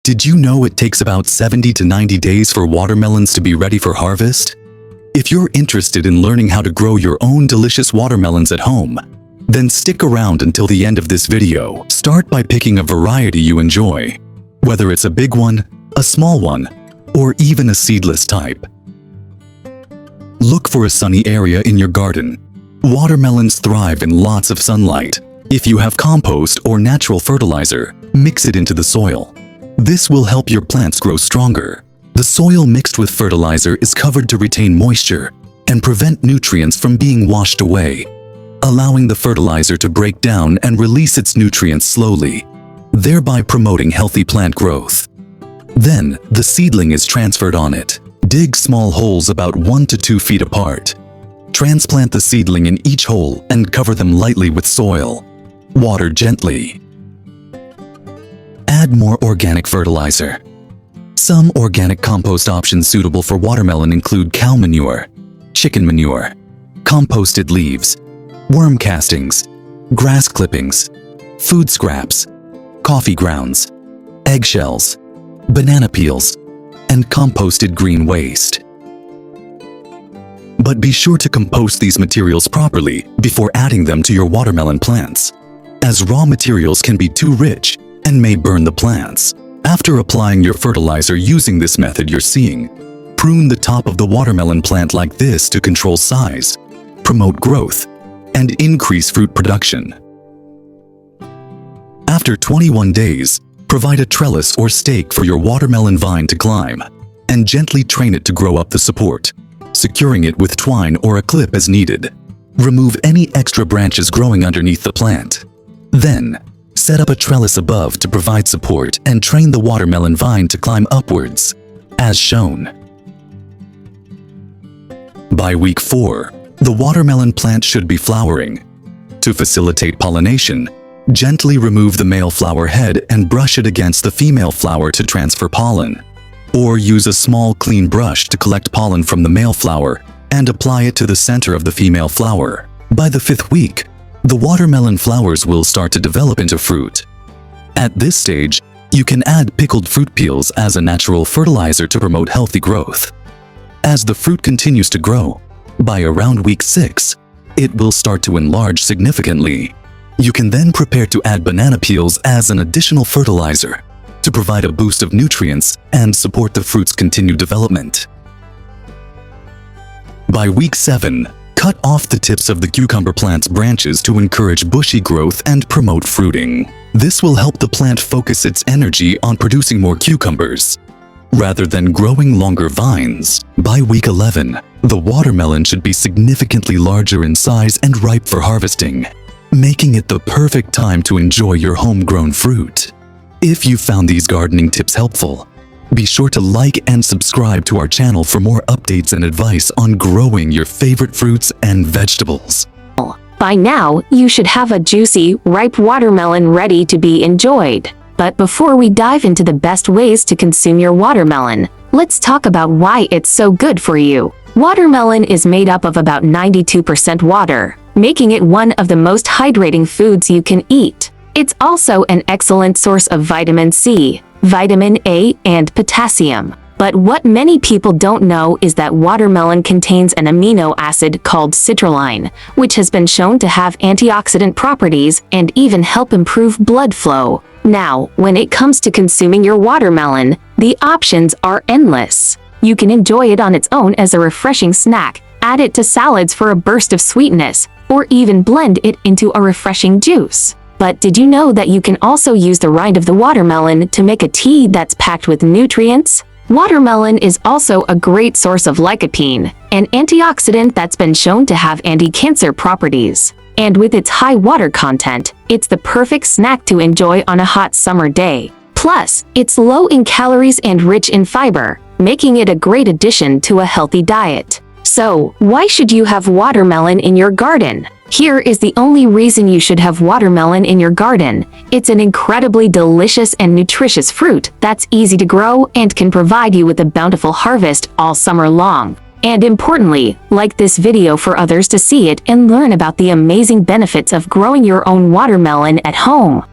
Did you know it takes about 70 to 90 days for watermelons to be ready for harvest? If you're interested in learning how to grow your own delicious watermelons at home, then stick around until the end of this video. Start by picking a variety you enjoy, whether it's a big one, a small one, or even a seedless type. Look for a sunny area in your garden. Watermelons thrive in lots of sunlight. If you have compost or natural fertilizer, mix it into the soil. This will help your plants grow stronger. The soil mixed with fertilizer is covered to retain moisture and prevent nutrients from being washed away, allowing the fertilizer to break down and release its nutrients slowly, thereby promoting healthy plant growth. Then, the seedling is transferred on it. Dig small holes about 1 to 2 feet apart. Transplant the seedling in each hole and cover them lightly with soil. Water gently. Add more organic fertilizer. Some organic compost options suitable for watermelon include cow manure, chicken manure, composted leaves, worm castings, grass clippings, food scraps, coffee grounds, eggshells, banana peels, and composted green waste. But be sure to compost these materials properly before adding them to your watermelon plants, as raw materials can be too rich and may burn the plants. After applying your fertilizer using this method you're seeing, prune the top of the watermelon plant like this to control size, promote growth, and increase fruit production. After 21 days, provide a trellis or stake for your watermelon vine to climb, and gently train it to grow up the support, securing it with twine or a clip as needed. Remove any extra branches growing underneath the plant. Then, set up a trellis above to provide support and train the watermelon vine to climb upwards, as shown. By week 4, the watermelon plant should be flowering. To facilitate pollination, gently remove the male flower head and brush it against the female flower to transfer pollen. Or use a small clean brush to collect pollen from the male flower and apply it to the center of the female flower. By the 5th week, the watermelon flowers will start to develop into fruit. At this stage, you can add pickled fruit peels as a natural fertilizer to promote healthy growth. As the fruit continues to grow, by around week 6, it will start to enlarge significantly. You can then prepare to add banana peels as an additional fertilizer to provide a boost of nutrients and support the fruit's continued development. By week 7, cut off the tips of the cucumber plant's branches to encourage bushy growth and promote fruiting. This will help the plant focus its energy on producing more cucumbers, rather than growing longer vines. By week 11, the watermelon should be significantly larger in size and ripe for harvesting, making it the perfect time to enjoy your homegrown fruit. If you found these gardening tips helpful, be sure to like and subscribe to our channel for more updates and advice on growing your favorite fruits and vegetables. By now, you should have a juicy, ripe watermelon ready to be enjoyed. But before we dive into the best ways to consume your watermelon, let's talk about why it's so good for you. Watermelon is made up of about 92% water, making it one of the most hydrating foods you can eat. It's also an excellent source of vitamin C, vitamin A, and potassium. But what many people don't know is that watermelon contains an amino acid called citrulline, which has been shown to have antioxidant properties and even help improve blood flow. Now, when it comes to consuming your watermelon, the options are endless. You can enjoy it on its own as a refreshing snack, add it to salads for a burst of sweetness, or even blend it into a refreshing juice. But did you know that you can also use the rind of the watermelon to make a tea that's packed with nutrients? Watermelon is also a great source of lycopene, an antioxidant that's been shown to have anti-cancer properties. And with its high water content, it's the perfect snack to enjoy on a hot summer day. Plus, it's low in calories and rich in fiber, making it a great addition to a healthy diet. So, why should you have watermelon in your garden? Here is the only reason you should have watermelon in your garden. It's an incredibly delicious and nutritious fruit that's easy to grow and can provide you with a bountiful harvest all summer long. And importantly, like this video for others to see it and learn about the amazing benefits of growing your own watermelon at home.